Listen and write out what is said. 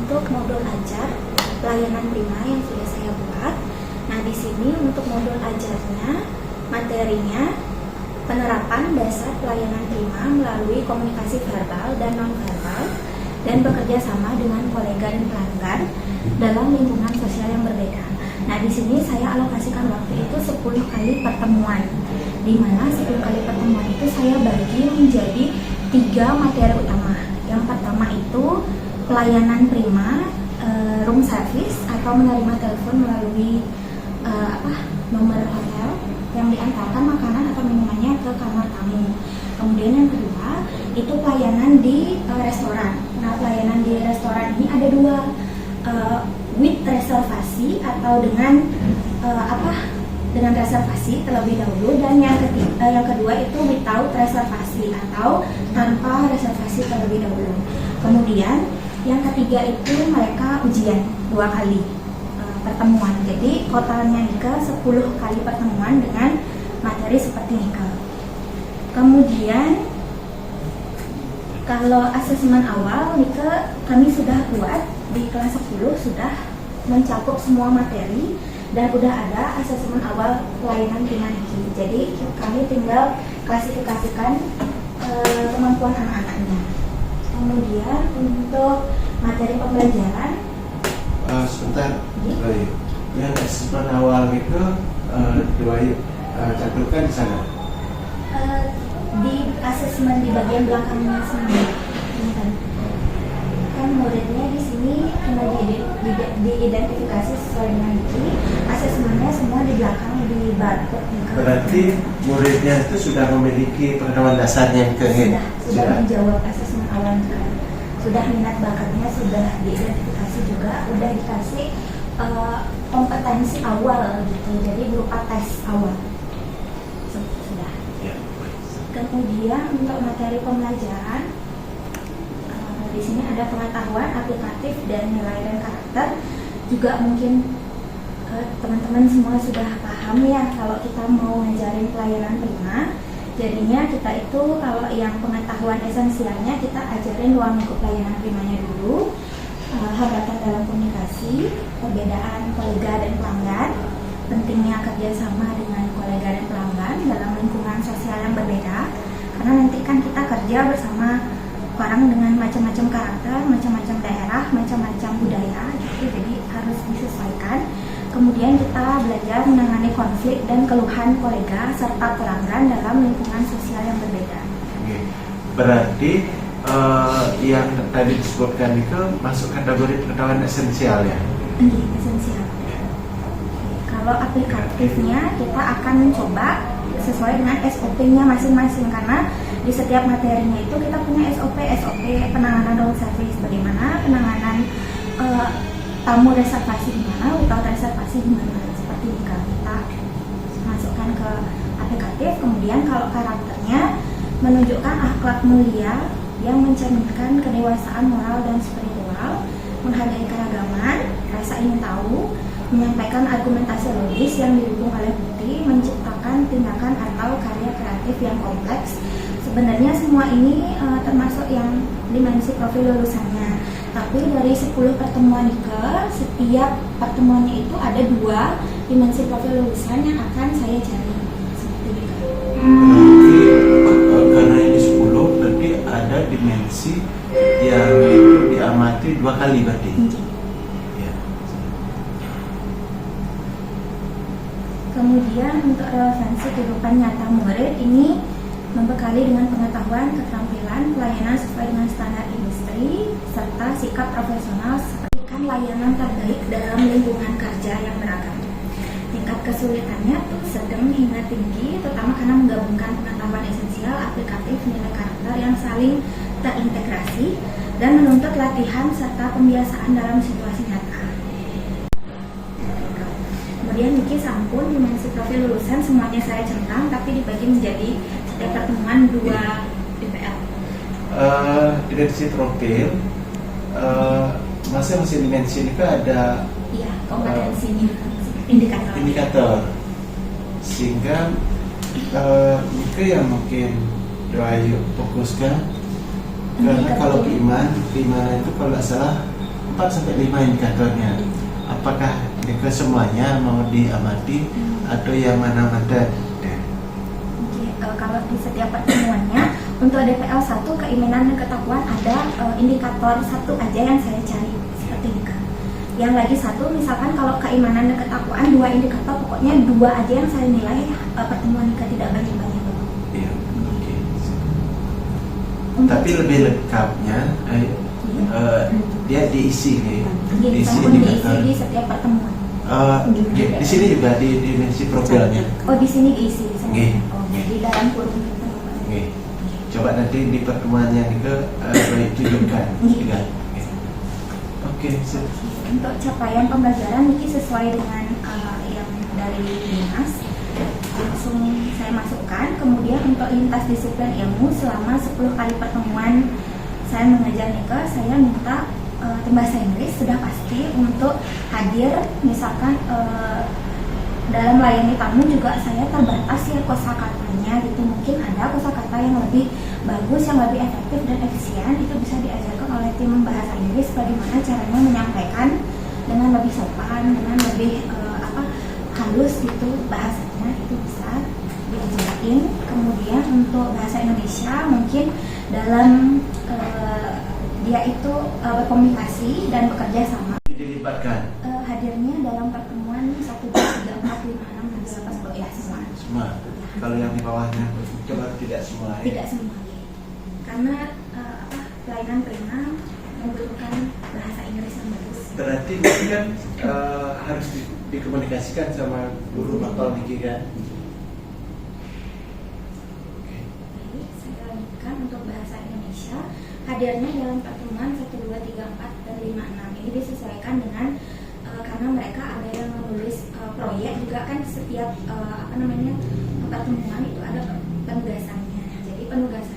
untuk modul ajar pelayanan prima yang sudah saya buat. Nah, di sini untuk modul ajarnya, materinya penerapan dasar pelayanan prima melalui komunikasi verbal dan non-verbal dan bekerja sama dengan kolega dan pelanggan dalam lingkungan sosial yang berbeda. Nah, di sini saya alokasikan waktu itu 10 kali pertemuan, di mana 10 kali pertemuan itu saya bagi menjadi 3 materi utama. Yang pertama itu pelayanan prima, room service atau menerima telepon melalui nomor hotel yang diantarkan makanan atau minumannya ke kamar tamu. Kemudian yang kedua itu pelayanan di restoran. Nah, pelayanan di restoran ini ada 2, with reservasi atau dengan dengan reservasi terlebih dahulu, dan yang kedua itu without reservasi atau tanpa reservasi terlebih dahulu. Kemudian yang ketiga itu mereka ujian 2 kali pertemuan. Jadi totalnya ke 10 kali pertemuan dengan materi seperti ini. Kemudian kalau asesmen awal kami sudah buat di kelas 10, sudah mencakup semua materi dan udah ada asesmen awal pelayanan prima Niki. Jadi kami tinggal klasifikasikan kemampuan anak-anaknya. Kemudian untuk materi pembelajaran sebentar, yang asesmen awal itu cantumkan di sana. Di asesmen di bagian belakangnya sendiri, kan muridnya di sini diidentifikasi sesuai dengan Niki. Asesmennya semua di belakang di barcode. Berarti muridnya itu sudah memiliki pengetahuan dasarnya sudah menjawab asesmen awal, sudah minat bakatnya sudah diidentifikasi juga, udah dikasih kompetensi awal gitu, jadi berupa tes awal sudah. Kemudian untuk materi pembelajaran di sini ada pengetahuan aplikatif dan nilai dan karakter. Juga mungkin teman-teman semua sudah paham ya, kalau kita mau ngajarin pelayanan prima, jadinya kita itu kalau yang pengetahuan esensialnya kita ajarin ruang lingkup pelayanan primanya dulu, hambatan dalam komunikasi, perbedaan kolega dan pelanggan, pentingnya kerjasama dengan kolega dan pelanggan dalam lingkungan sosial yang berbeda, karena nanti kan kita kerja bersama orang dengan macam-macam karakter, macam-macam daerah, macam-macam budaya gitu, jadi harus disesuaikan. Kemudian kita belajar menangani konflik dan keluhan kolega serta pelanggan dalam lingkungan sosial yang berbeda. Berarti yang tadi disebutkan itu masuk kategori pengetahuan esensial ya? Esensial. Kalau aplikatifnya kita akan mencoba sesuai dengan SOP-nya masing-masing, karena di setiap materinya itu kita punya SOP penanganan room service, bagaimana penanganan tamu reservasi gimana, without reservasi gimana, seperti ini kita masukkan ke aplikatif. Kemudian kalau karakternya menunjukkan akhlak mulia yang mencerminkan kedewasaan moral dan spiritual, menghargai keragaman, rasa ingin tahu, menyampaikan argumentasi logis yang didukung oleh bukti, menciptakan tindakan atau karya kreatif yang kompleks. Sebenarnya semua ini termasuk yang dimensi profil lulusannya. Tapi dari 10 pertemuan setiap pertemuannya itu ada 2 dimensi profil lulusan yang akan saya cari. Seperti itu. Karena ini 10, berarti ada dimensi yang itu diamati 2 kali berarti. Kemudian untuk relevansi kehidupan nyata murid ini membekali dengan pengetahuan, keterampilan, pelayanan sesuai dengan standar industri, serta sikap profesional seperti layanan terbaik dalam lingkungan kerja yang beragam. Tingkat kesulitannya tuh sedang hingga tinggi, terutama karena menggabungkan pengetahuan esensial, aplikatif, nilai karakter yang saling terintegrasi dan menuntut latihan serta pembiasaan dalam situasi nyata. Kemudian Niki sampun dimensi profil lulusan semuanya saya centang, tapi dibagi menjadi setiap pertemuan 2 DPL. Dimensi profil, masing-masing dimensi ini kan ada kompetensinya, indikator. Sehingga itu yang mungkin doa yuk fokuskan, karena kalau iman itu kalau tidak salah 4 sampai 5 indikatornya. Apakah ke semuanya mau diamati atau yang mana-mana? Kalau di setiap pertemuannya untuk DPL 1 keimanan dan ketakwaan ada indikator satu aja yang saya cari seperti ini kan. Yang lagi satu misalkan kalau keimanan dan ketakwaan 2 indikator, pokoknya 2 aja yang saya nilai pertemuan nikah tidak banyak-banyak. Iya, oke. Tapi lebih lengkapnya dia diisi nih. Diisi indikator di setiap pertemuan. Di sini juga di dimensi profilnya. Oh, di sini diisi. Nggih. Di dalam kurung itu. Oke. Coba nanti di pertemuan yang tunjukkan. Oke. Untuk capaian pembelajaran ini sesuai dengan yang dari dinas, langsung saya masukkan. Kemudian untuk lintas disiplin ilmu selama 10 kali pertemuan saya mengajar Nike, saya minta tim bahasa Inggris sudah pasti untuk hadir. Misalkan dalam melayani tamu juga saya terbatas ya kosakatanya gitu, mungkin ada kosakata yang lebih bagus, yang lebih efektif dan efisien, itu bisa diajarkan oleh tim bahasa Inggris bagaimana caranya menyampaikan dengan lebih sopan, dengan lebih halus gitu bahasanya, itu bisa diajarin. Kemudian untuk bahasa Indonesia mungkin dalam dia itu berkomunikasi dan bekerja sama. Dilibatkan. Hadirnya dalam pertemuan 1, 2, 3, 4, 5, 6, 7, 8, 10 ya semua. Semua. Kalau yang di bawahnya coba tidak semua. Tidak semua. Karena pelayanan prima membutuhkan bahasa Inggris yang bagus. Berarti ini kan harus dikomunikasikan sama guru bakal Niki kan? Saya lanjutkan untuk bahasa Indonesia. Hadirnya dalam pertemuan 1, 2, 3, 4, dan 5, 6. Ini disesuaikan dengan karena mereka ada yang menulis proyek juga kan, setiap pertemuan itu ada penugasannya. Jadi penugasan